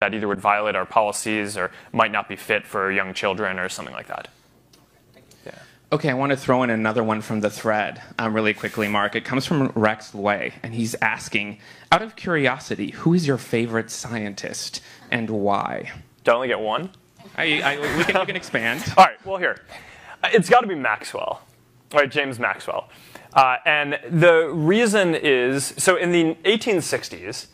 that either would violate our policies or might not be fit for young children or something like that. Yeah. Okay, I want to throw in another one from the thread really quickly, Mark. It comes from Rex Lue, and he's asking, out of curiosity, who is your favorite scientist and why? Do I only get one? We can expand. All right, well, here. It's got to be Maxwell, right? James Maxwell. And the reason is, so in the 1860s,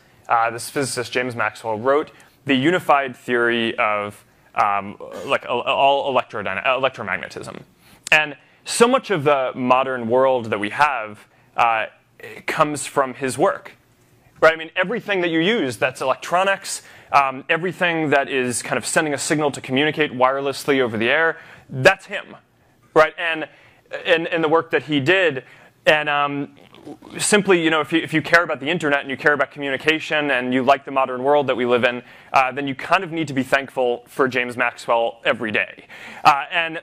this physicist, James Maxwell, wrote the unified theory of all electromagnetism. And so much of the modern world that we have comes from his work. Right? I mean, everything that you use that's electronics, everything that is kind of sending a signal to communicate wirelessly over the air, that's him. Right? And the work that he did. And simply, if you care about the internet and you care about communication and you like the modern world that we live in, then you kind of need to be thankful for James Maxwell every day. And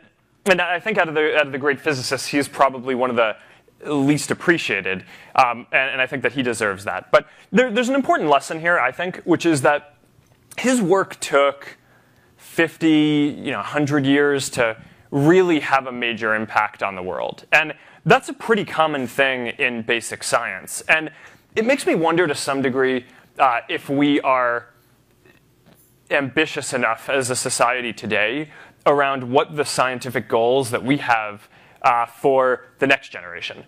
I think out of the great physicists, he's probably one of the least appreciated, and I think that he deserves that. But there's an important lesson here, I think, which is that his work took 50, 100 years to really have a major impact on the world. And that's a pretty common thing in basic science. And it makes me wonder to some degree if we are ambitious enough as a society today around what the scientific goals that we have for the next generation.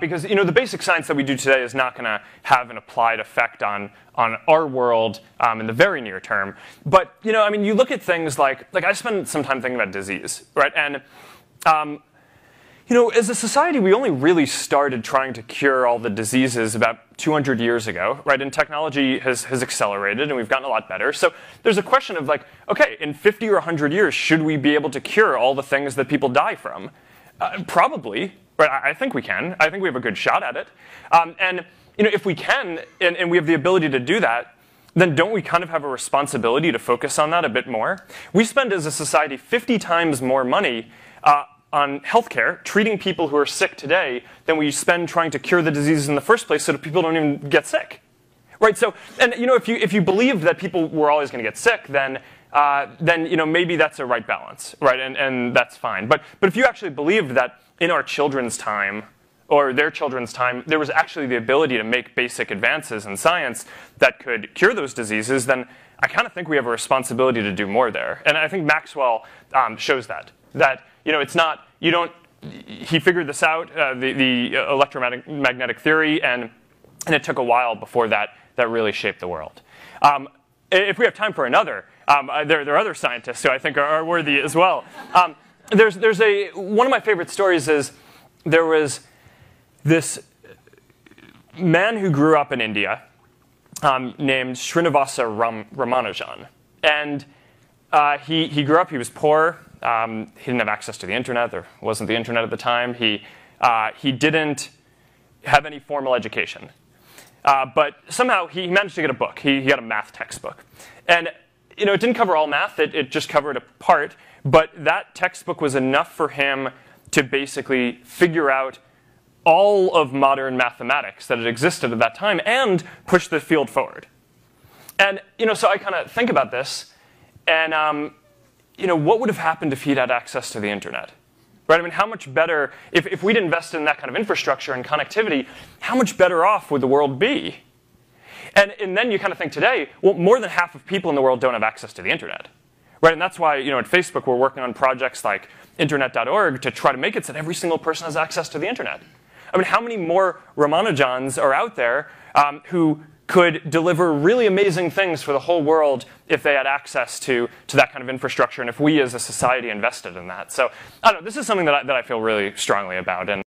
Because the basic science that we do today is not going to have an applied effect on our world in the very near term. But you look at things like I spend some time thinking about disease, right? And as a society, we only really started trying to cure all the diseases about 200 years ago, right? And technology has accelerated, and we've gotten a lot better. So there's a question of okay, in 50 or 100 years, should we be able to cure all the things that people die from? Probably, right? I think we can. I think we have a good shot at it. And if we can, and we have the ability to do that, then don't we kind of have a responsibility to focus on that a bit more? We spend as a society 50 times more money on healthcare, treating people who are sick today, than we spend trying to cure the diseases in the first place so that people don't even get sick. Right? So, and if you believed that people were always going to get sick, then maybe that's a right balance, right? And that's fine. But if you actually believed that in our children's time, or their children's time, there was actually the ability to make basic advances in science that could cure those diseases, then I kind of think we have a responsibility to do more there. And I think Maxwell shows that it's not, he figured this out, the electromagnetic theory, and it took a while before that really shaped the world. If we have time for another, there are other scientists who I think are worthy as well. One of my favorite stories is there was this man who grew up in India named Srinivasa Ramanujan. And he grew up, he was poor. He didn't have access to the internet. There wasn't the internet at the time. He didn't have any formal education. But somehow he managed to get a book. He got a math textbook. And it didn't cover all math. It just covered a part. But that textbook was enough for him to basically figure out all of modern mathematics that had existed at that time and push the field forward. And so I kind of think about this, and what would have happened if he'd had access to the internet? Right? I mean, how much better, if we'd invested in that kind of infrastructure and connectivity, how much better off would the world be? And then you kind of think today, well, more than half of people in the world don't have access to the internet. Right? And that's why, at Facebook, we're working on projects like internet.org to try to make it so that every single person has access to the internet. I mean, how many more Ramanujans are out there who could deliver really amazing things for the whole world if they had access to that kind of infrastructure, and if we as a society invested in that? So I don't know, this is something that I feel really strongly about. And